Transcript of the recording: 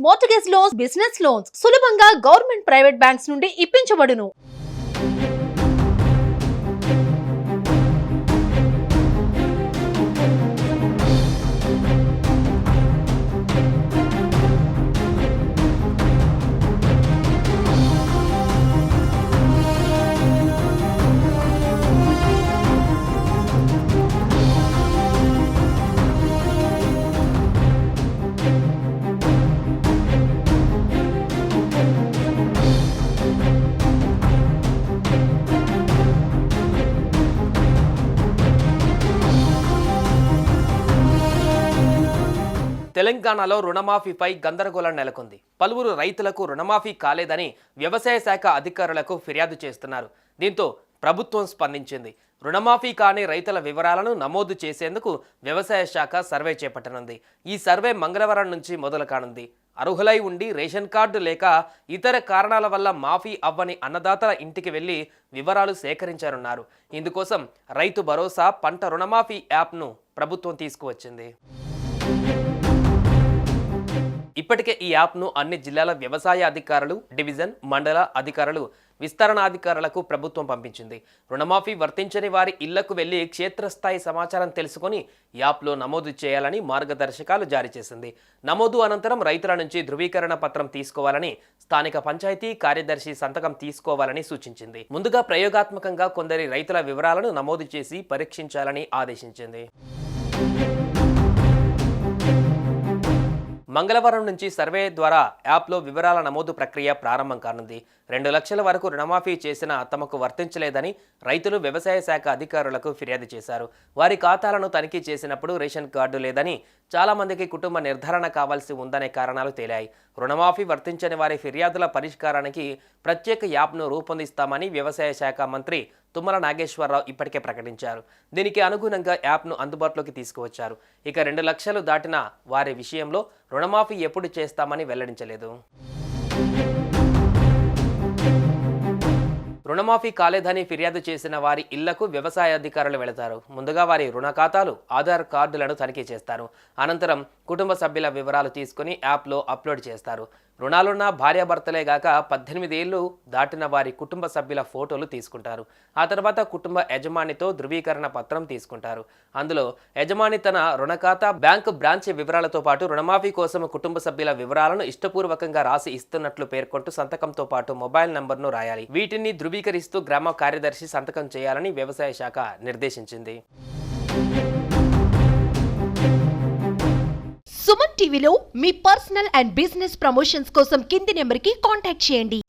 Mortgage loans, business loans సులభంగా government, private banks నుండి ఇప్పించబడును. తెలంగాణలో రుణమాఫీపై గందరగోళం నెలకొంది. పలువురు రైతులకు రుణమాఫీ కాలేదని వ్యవసాయ శాఖ అధికారులకు ఫిర్యాదు చేస్తున్నారు. దీంతో ప్రభుత్వం స్పందించింది. రుణమాఫీ కాని రైతుల వివరాలను నమోదు చేసేందుకు వ్యవసాయ శాఖ సర్వే చేపట్టనుంది. ఈ సర్వే మంగళవారం నుంచి మొదలు కానుంది. అర్హులై ఉండి రేషన్ కార్డు లేక ఇతర కారణాల వల్ల మాఫీ అవ్వని అన్నదాతల ఇంటికి వెళ్లి వివరాలు సేకరించనున్నారు. ఇందుకోసం రైతు భరోసా పంట రుణమాఫీ యాప్ను ప్రభుత్వం తీసుకువచ్చింది. ఇప్పటికే ఈ యాప్ను అన్ని జిల్లాల వ్యవసాయ అధికారులు, డివిజన్, మండల అధికారులు, విస్తరణాధికారులకు ప్రభుత్వం పంపించింది. రుణమాఫీ వర్తించని వారి ఇళ్లకు వెళ్లి క్షేత్రస్థాయి సమాచారం తెలుసుకొని యాప్లో నమోదు చేయాలని మార్గదర్శకాలు జారీ చేసింది. నమోదు అనంతరం రైతుల నుంచి ధృవీకరణ పత్రం తీసుకోవాలని, స్థానిక పంచాయతీ కార్యదర్శి సంతకం తీసుకోవాలని సూచించింది. ముందుగా ప్రయోగాత్మకంగా కొందరి రైతుల వివరాలను నమోదు చేసి పరీక్షించాలని ఆదేశించింది. మంగళవారం నుంచి సర్వే ద్వారా యాప్లో వివరాల నమోదు ప్రక్రియ ప్రారంభం కానుంది. 2 లక్షల వరకు రుణమాఫీ చేసినా తమకు వర్తించలేదని రైతులు వ్యవసాయ శాఖ అధికారులకు ఫిర్యాదు చేశారు. వారి ఖాతాలను తనిఖీ చేసినప్పుడు రేషన్ కార్డు లేదని, చాలా మందికి కుటుంబ నిర్ధారణ కావాల్సి ఉందనే కారణాలు తేలాయి. రుణమాఫీ వర్తించని వారి ఫిర్యాదుల పరిష్కారానికి ప్రత్యేక యాప్ను రూపొందిస్తామని వ్యవసాయ శాఖ మంత్రి తుమ్మల నాగేశ్వరరావు ఇప్పటికే ప్రకటించారు. దీనికి అనుగుణంగా యాప్ను అందుబాటులోకి తీసుకువచ్చారు. ఇక 2 లక్షలు దాటిన వారి విషయంలో రుణమాఫీ ఎప్పుడు చేస్తామని వెల్లడించలేదు. రుణమాఫీ కాలేదని ఫిర్యాదు చేసిన వారి ఇళ్లకు వ్యవసాయ అధికారులు వెళతారు. ముందుగా వారి రుణ ఖాతాలు, ఆధార్ కార్డులను తనిఖీ చేస్తారు. అనంతరం కుటుంబ సభ్యుల వివరాలు తీసుకుని యాప్లో అప్లోడ్ చేస్తారు. రుణాలున్న భార్యాభర్తలే గాక 18 ఏళ్లు దాటిన వారి కుటుంబ సభ్యుల ఫోటోలు తీసుకుంటారు. ఆ తర్వాత కుటుంబ యజమానితో ధృవీకరణ పత్రం తీసుకుంటారు. అందులో యజమాని తన రుణ ఖాతా, బ్యాంకు బ్రాంచ్ వివరాలతో పాటు రుణమాఫీ కోసం కుటుంబ సభ్యుల వివరాలను ఇష్టపూర్వకంగా రాసి ఇస్తున్నట్లు పేర్కొంటూ సంతకంతో పాటు మొబైల్ నంబర్ను రాయాలి. వీటిని ధృవీకరిస్తూ గ్రామ కార్యదర్శి సంతకం చేయాలని వ్యవసాయ శాఖ నిర్దేశించింది. సుమన్ టీవీలో మీ పర్సనల్ అండ్ బిజినెస్ ప్రమోషన్స్ కోసం కింది నెంబర్కి కాంటాక్ట్ చేయండి.